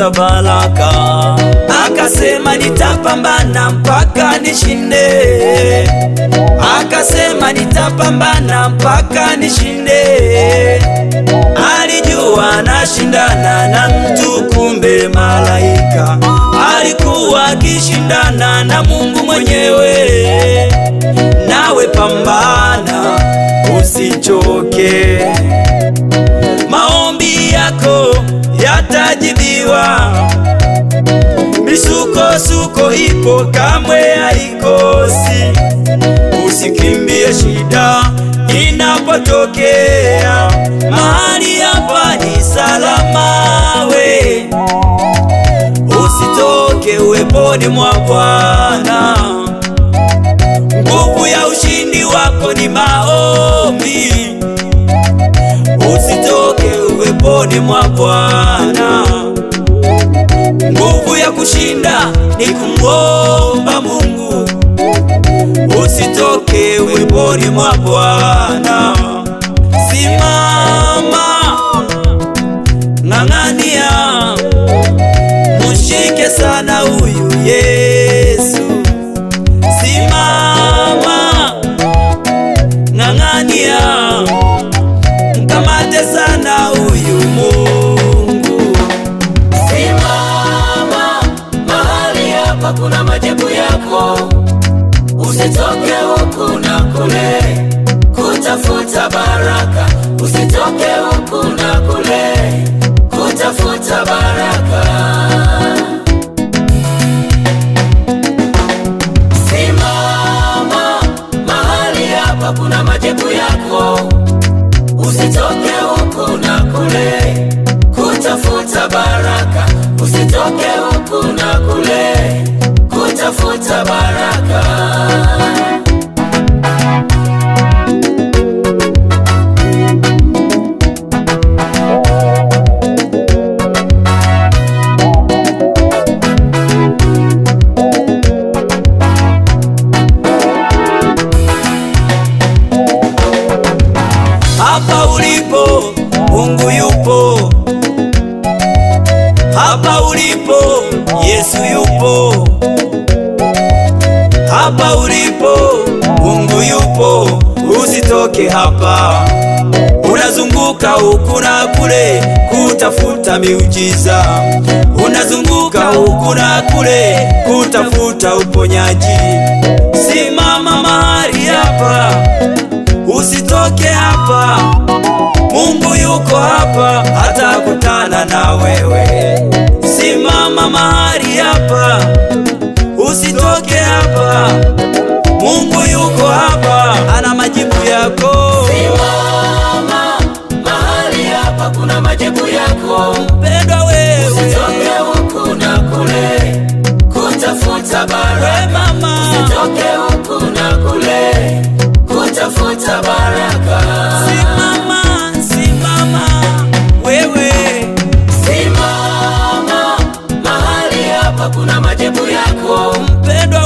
kutafuta baraka. Akasema nitapambana mpaka nishinde, akasema nitapambana mpaka nishinde. Alijua nashindana na mtu, kumbe malaika. Alikuwa akishindana na Mungu mwenyewe. Nawe pambana, usichoke, maombi yako yatajibiwa. Misukosuko ipo, kamwe haikosi. Usikimbie shida inapotokea, mahali hapa ni salama. We usitoke uweponi mwa Bwana. Nguvu ya ushindi wako ni maombi. Usitoke uweponi mwa Bwana. Nguvu ya kushinda ni kumwomba Mungu. Usitoke uweponi mwa Bwana. Simama, ng'ang'ania, mushike sana huyu Yesu. Simama, ng'ang'ania, mkamate sana huyu Mungu. Simama, mahali hapa kuna majibu yako. Usitoke huku na kule kutafuta baraka. Usitoke huku na kule kutafuta baraka. Simama, mahali hapa kuna majibu yako. Usitoke huku na kule kutafuta baraka. Usitoke huku na kule kutafuta baraka. Hapa ulipo Mungu yupo, hapa ulipo Yesu yupo, hapa ulipo Mungu yupo. Usitoke hapa. Unazunguka huku na kule kutafuta miujiza, unazunguka huku na kule kutafuta uponyaji. Simama mahali hapa, usitoke hapa. Mungu yuko hapa, atakutana na wewe. Simama mahali hapa, usitoke hapa. Mungu yuko hapa, ana majibu yako. Simama, mahali hapa kuna majibu yako. Mpendwa wewe, usitoke huku na kule kutafuta baraka. Usitoke huku na kule kutafuta baraka. Simama, simama wewe. Simama, mahali hapa kuna majibu yako. Mpendwa